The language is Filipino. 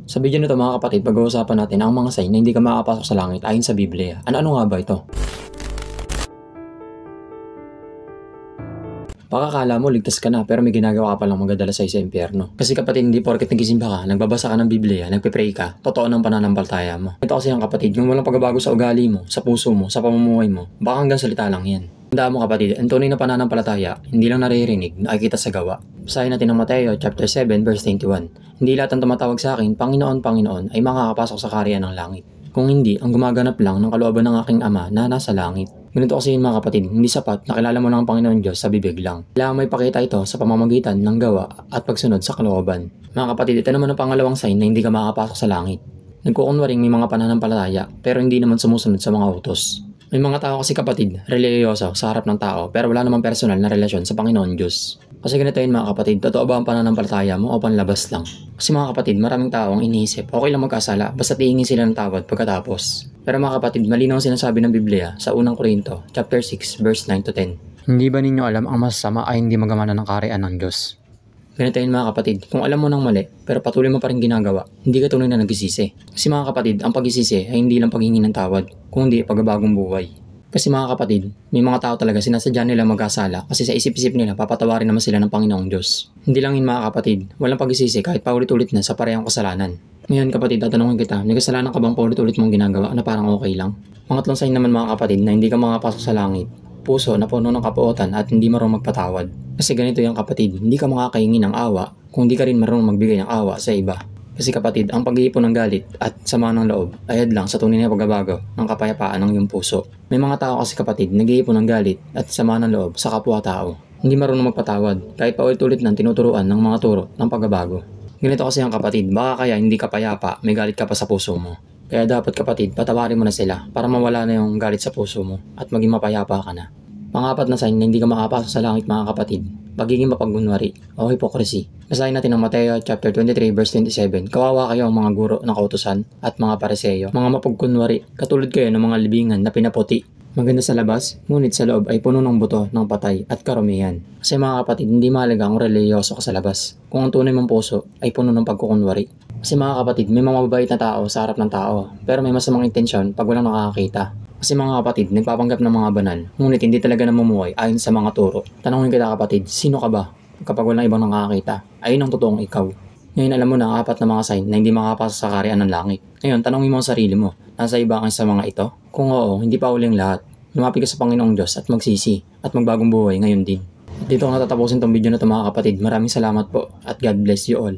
Sa video nito mga kapatid, pag-uusapan natin ang mga sign na hindi ka makakapasok sa langit ayon sa Biblia. Ano nga ba ito? Baka akala mo ligtas ka na pero may ginagawa ka palang magdadala sa impyerno. Kasi kapatid, hindi porket nagisimba ka, nagbabasa ka ng Biblia, nagpe-pray ka, totoo ng pananampalataya mo. Ito kasi ang kapatid, kung walang pagbabago sa ugali mo, sa puso mo, sa pamumuhay mo, baka hanggang salita lang yan. Tandaan mo kapatid, ang tunay na pananampalataya, hindi lang naririnig, nakikita sa gawa. Basahin natin ang Mateo chapter 7 verse 21. Hindi lahat ng tumatawag sa akin, Panginoon, Panginoon, ay makakapasok sa kaharian ng langit. Kung hindi, ang gumaganap lang ng kalooban ng aking Ama na nasa langit. Ganito kasi yun mga kapatid, hindi sapat na kilala mo lang ang Panginoon Diyos sa bibig lang. Kailangan may pakita ito sa pamamagitan ng gawa at pagsunod sa kalooban. Mga kapatid, ito naman ang pangalawang sign na hindi ka makakapasok sa langit. Nagkukunwaring may mga pananampalataya pero hindi naman sumusunod sa mga utos. May mga tao kasi kapatid, reliyoso sa harap ng tao pero wala namang personal na relasyon sa Panginoon Diyos. Kasi ganito yun mga kapatid, totoo ba ang pananampalataya mo o panlabas lang? Kasi mga kapatid, maraming tao ang iniisip, okay lang magkasala basta tingin sila ng tawad pagkatapos. Pero mga kapatid, malinaw ang sinasabi ng Biblia sa unang Korinto, chapter 6, verse 9 to 10. Hindi ba ninyo alam ang masasama ay hindi magamana ng kaharian ng Diyos? Ganito yun mga kapatid, kung alam mo ng mali pero patuloy mo pa rin ginagawa, hindi ka tunay na nagsisisi. Kasi mga kapatid, ang pagsisisi ay hindi lang paghingi ng tawad, kundi pagbabagong buhay. Kasi mga kapatid, may mga tao talaga sinasadya nila magkasala kasi sa isip-isip nila papatawarin naman sila ng Panginoong Diyos. Hindi lang yun mga kapatid, walang pagsisisi kahit paulit-ulit na sa parehong kasalanan. Ngayon kapatid, tatanungin kita, may kasalanan ka bang paulit-ulit mong ginagawa na parang okay lang? Pangatlong sign naman mga kapatid na hindi ka makapasok sa langit. Puso na puno ng kapuotan at hindi marunong magpatawad. Kasi ganito yung kapatid, hindi ka makakahingi ng awa kung hindi ka rin marunong magbigay ng awa sa iba. Kasi kapatid, ang pag-iipon ng galit at sama ng loob ay hadlang sa tunay na pagbabago ng kapayapaan ng iyong puso. May mga tao kasi kapatid, nag-iipon ng galit at sama ng loob sa kapwa-tao. Hindi marunong magpatawad kahit paulit-ulit nang tinuturuan ng mga turo ng pagbabago. Ganito kasi ang kapatid, baka kaya hindi ka payapa, may galit ka pa sa puso mo. Kaya dapat kapatid, patawarin mo na sila para mawala na yung galit sa puso mo at maging mapayapa ka na. Pang-apat na sign na hindi ka makapasok sa langit mga kapatid, pagiging mapagkunwari o hypocrisy. Basahin natin ang Mateo chapter 23 verse 27. Kawawa kayo ang mga guro ng kautusan at mga pariseyo, mga mapagkunwari, katulad kayo ng mga libingan na pinaputi. Maganda sa labas, ngunit sa loob ay puno ng buto ng patay at karumihan. Kasi mga kapatid, hindi mahalaga ang reliyoso ka sa labas, kung ang tunay mong puso ay puno ng pagkukunwari. Kasi mga kapatid, may mga mababait na tao sa harap ng tao, pero may masamang intensyon pag walang nakakakita. Kasi mga kapatid, nagpapanggap ng mga banal, ngunit hindi talaga namumuhay ayon sa mga turo. Tanongin kita kapatid, sino ka ba? Kapag walang ibang nakakakita, ayun ang totoong ikaw. Ngayon alam mo na ang apat na mga sign na hindi makakapasok sa kaharian ng langit. Ngayon, tanongin mo ang sarili mo, nasa iba ka sa mga ito? Kung oo, hindi pa uling lahat. Lumapit ka sa Panginoong Diyos at magsisi at magbagong buhay ngayon din. At dito ko natatapusin tong video na ito mga kapatid. Maraming salamat po at God bless you all.